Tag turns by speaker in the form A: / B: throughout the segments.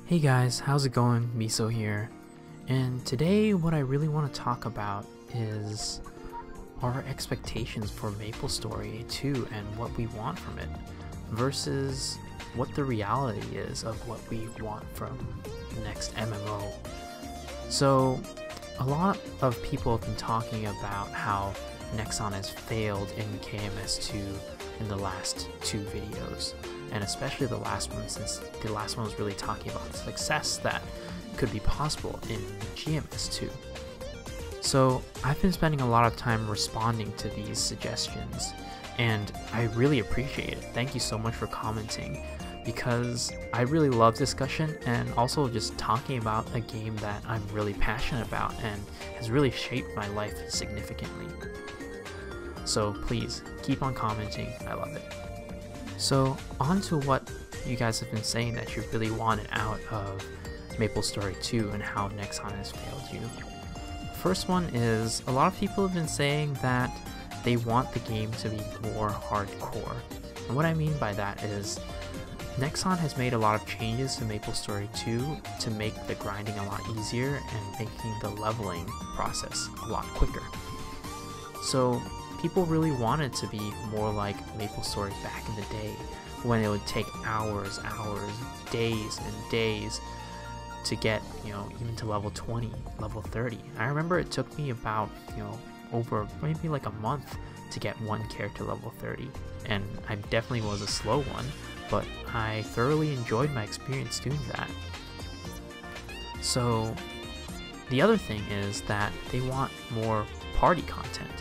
A: Hey guys, how's it going? Miso here. And today what I really want to talk about is our expectations for Maplestory 2 and what we want from it versus what the reality is of what we want from the next MMO. So a lot of people have been talking about how Nexon has failed in KMS2 in the last two videos, and especially the last one, since the last one was really talking about the success that could be possible in GMS2. So I've been spending a lot of time responding to these suggestions, and I really appreciate it. Thank you so much for commenting, because I really love discussion and also just talking about a game that I'm really passionate about and has really shaped my life significantly. So please keep on commenting, I love it. So on to what you guys have been saying that you really wanted out of Maplestory 2 and how Nexon has failed you. First one is, a lot of people have been saying that they want the game to be more hardcore. And what I mean by that is, Nexon has made a lot of changes to Maplestory 2 to make the grinding a lot easier and making the leveling process a lot quicker. So people really wanted to be more like Maplestory back in the day, when it would take hours, days and days to get, even to level 20, level 30. I remember it took me about, over maybe like a month to get one character level 30, and I definitely was a slow one, but I thoroughly enjoyed my experience doing that. So the other thing is that they want more party content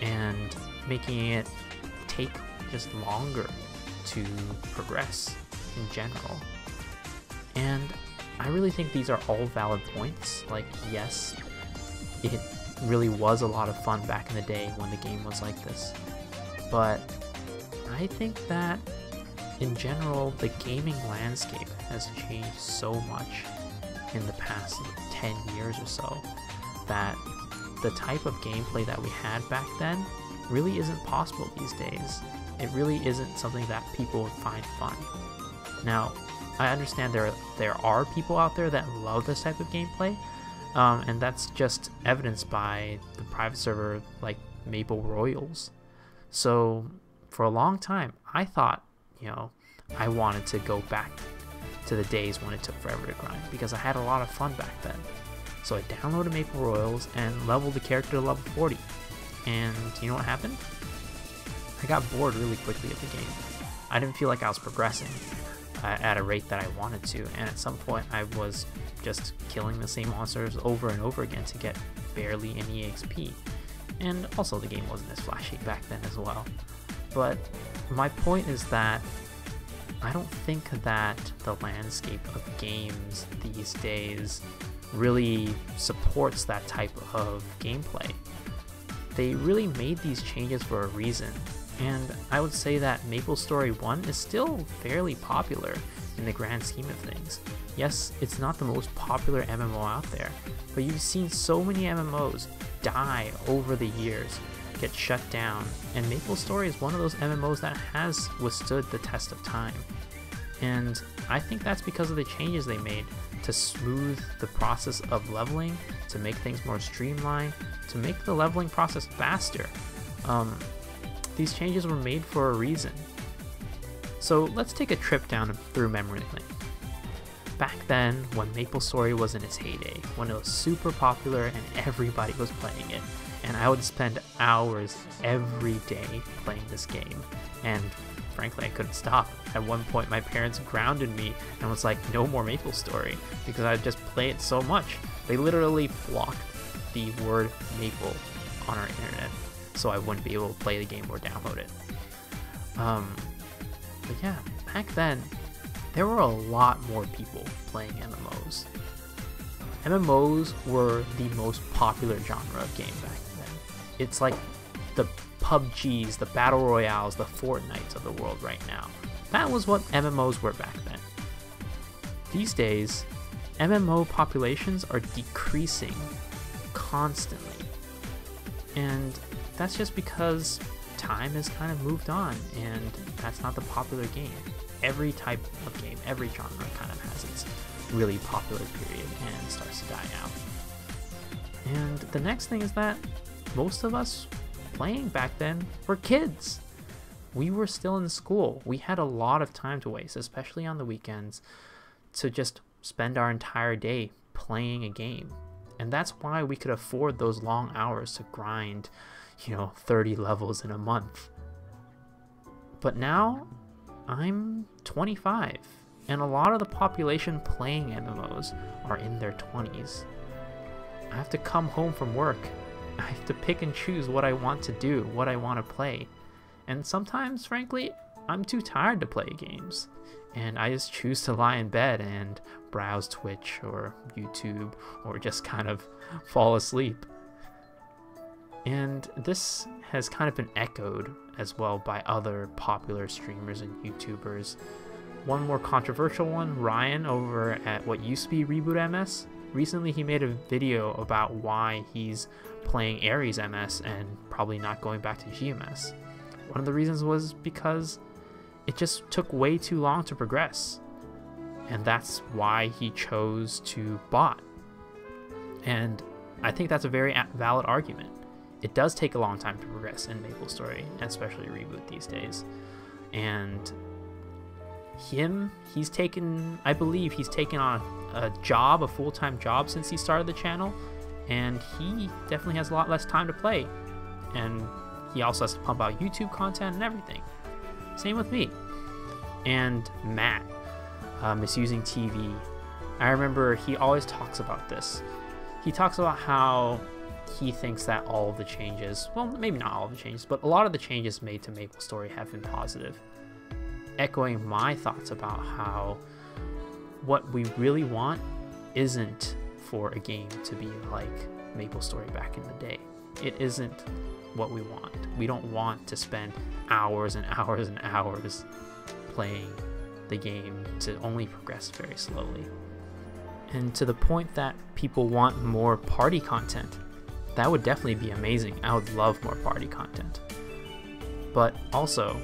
A: and making it take just longer to progress in general. And I really think these are all valid points. Like, yes, it really was a lot of fun back in the day when the game was like this, but I think that in general the gaming landscape has changed so much in the past 10 years or so that the type of gameplay that we had back then really isn't possible these days. It really isn't something that people would find fun. Now, I understand there are people out there that love this type of gameplay, and that's just evidenced by the private server like Maple Royals. So for a long time, I thought, I wanted to go back to the days when it took forever to grind, because I had a lot of fun back then. So I downloaded Maple Royals and leveled the character to level 40. And you know what happened? I got bored really quickly of the game. I didn't feel like I was progressing at a rate that I wanted to, and at some point I was just killing the same monsters over and over again to get barely any XP. And also the game wasn't as flashy back then as well. But my point is that I don't think that the landscape of games these days really supports that type of gameplay. They really made these changes for a reason, and I would say that Maplestory 1 is still fairly popular in the grand scheme of things. Yes, it's not the most popular MMO out there, but you've seen so many MMOs die over the years, get shut down, and Maplestory is one of those MMOs that has withstood the test of time. And I think that's because of the changes they made to smooth the process of leveling, to make things more streamlined, to make the leveling process faster. These changes were made for a reason. So let's take a trip down through memory lane. Back then, when Maplestory was in its heyday, when it was super popular and everybody was playing it, and I would spend hours every day playing this game, and frankly I couldn't stop. At one point my parents grounded me and was like, no more Maplestory, because I'd just play it so much. They literally blocked the word maple on our internet so I wouldn't be able to play the game or download it. But yeah, back then there were a lot more people playing MMOs. MMOs were the most popular genre of game back then. It's like the PUBGs, the Battle Royales, the Fortnites of the world right now. That was what MMOs were back then. These days, MMO populations are decreasing constantly. And that's just because time has kind of moved on, and that's not the popular game. every type of game, every genre kind of has its really popular period and starts to die out. And the next thing is that most of us playing back then were kids. We were still in school. We had a lot of time to waste, especially on the weekends, to just spend our entire day playing a game. And that's why we could afford those long hours to grind, 30 levels in a month. But now I'm 25, and a lot of the population playing MMOs are in their 20s. I have to come home from work. I have to pick and choose what I want to do, what I want to play. And sometimes, frankly, I'm too tired to play games. And I just choose to lie in bed and browse Twitch or YouTube or just kind of fall asleep. And this has kind of been echoed as well by other popular streamers and YouTubers. One more controversial one, Ryan over at what used to be Reboot MS. Recently he made a video about why he's playing Ares MS and probably not going back to GMS. One of the reasons was because it just took way too long to progress. And that's why he chose to bot. And I think that's a very valid argument. It does take a long time to progress in Maplestory, especially Reboot these days. And I believe he's taken on a full-time job since he started the channel, and he definitely has a lot less time to play. And he also has to pump out YouTube content and everything. Same with me. And Matt, Misusing TV. I remember he always talks about this. He talks about how he thinks that all of the changes, well, maybe not all of the changes, but a lot of the changes made to Maplestory have been positive. Echoing my thoughts about how what we really want isn't for a game to be like Maplestory back in the day. It isn't what we want. We don't want to spend hours and hours and hours playing the game to only progress very slowly. And to the point that people want more party content, that would definitely be amazing. I would love more party content. But also,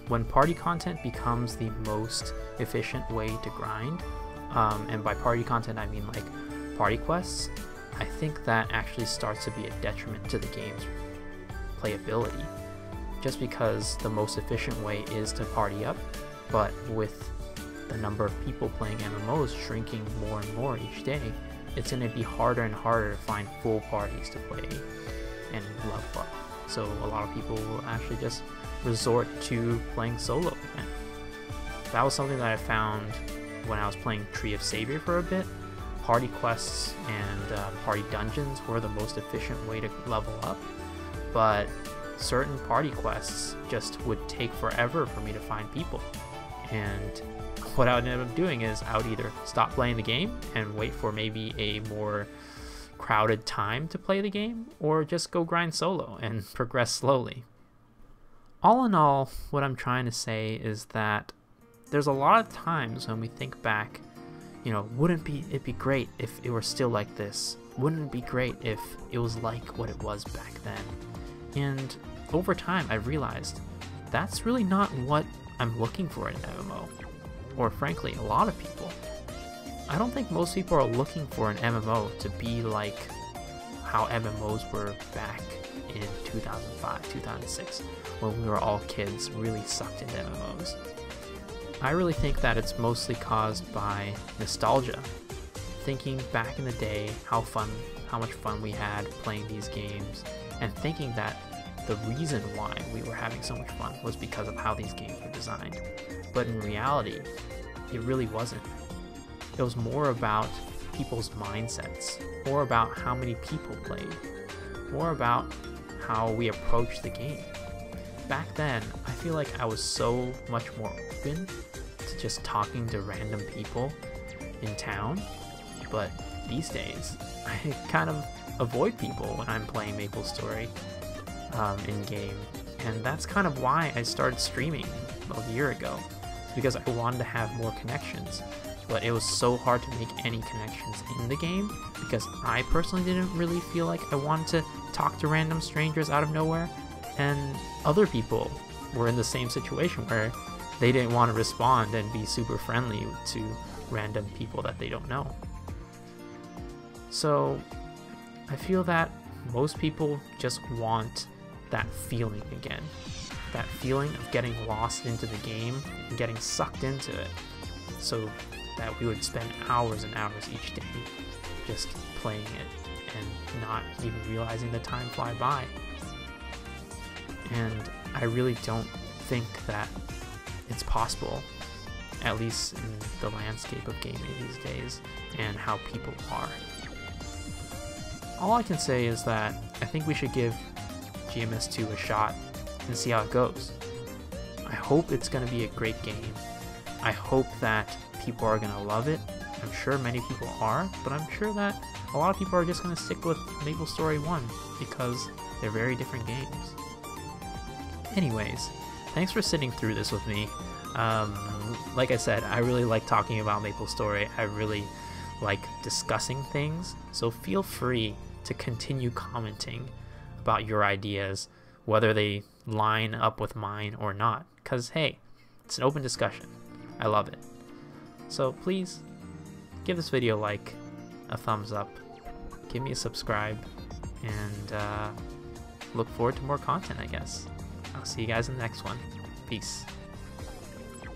A: when party content becomes the most efficient way to grind, and by party content I mean like party quests, I think that actually starts to be a detriment to the game's playability. Just because the most efficient way is to party up, but with the number of people playing MMOs shrinking more and more each day, it's going to be harder and harder to find full parties to play and level up. So a lot of people will actually just resort to playing solo again. That was something that I found when I was playing Tree of Savior for a bit. Party quests and party dungeons were the most efficient way to level up, but certain party quests just would take forever for me to find people. And what I would end up doing is I would either stop playing the game and wait for maybe a more crowded time to play the game, or just go grind solo and progress slowly. All in all, what I'm trying to say is that there's a lot of times when we think back, wouldn't it be great if it were still like this? Wouldn't it be great if it was like what it was back then? And over time, I realized that's really not what I'm looking for in an MMO. Or frankly, a lot of people. I don't think most people are looking for an MMO to be like how MMOs were back in 2005, 2006, when we were all kids really sucked into MMOs. I really think that it's mostly caused by nostalgia. Thinking back in the day how much fun we had playing these games, and thinking that the reason why we were having so much fun was because of how these games were designed. But in reality, it really wasn't. It was more about people's mindsets, more about how many people played, more about how we approached the game. Back then, I feel like I was so much more open to just talking to random people in town, but these days, I kind of avoid people when I'm playing Maplestory in-game, and that's kind of why I started streaming a year ago. It's because I wanted to have more connections, but it was so hard to make any connections in the game because I personally didn't really feel like I wanted to talk to random strangers out of nowhere, and other people were in the same situation where they didn't want to respond and be super friendly to random people that they don't know. So I feel that most people just want that feeling again. That feeling of getting lost into the game and getting sucked into it, so that we would spend hours and hours each day just playing it and not even realizing the time fly by. And I really don't think that it's possible, at least in the landscape of gaming these days and how people are. All I can say is that I think we should give GMS2 a shot and see how it goes. I hope it's going to be a great game. I hope that people are going to love it. I'm sure many people are, but I'm sure that a lot of people are just going to stick with Maplestory 1 because they're very different games. Anyways, thanks for sitting through this with me. Like I said, I really like talking about Maplestory. I really like discussing things, so feel free to continue commenting about your ideas, whether they line up with mine or not, because hey, it's an open discussion. I love it. So please give this video a like, a thumbs up, give me a subscribe, and look forward to more content, I guess. I'll see you guys in the next one. Peace.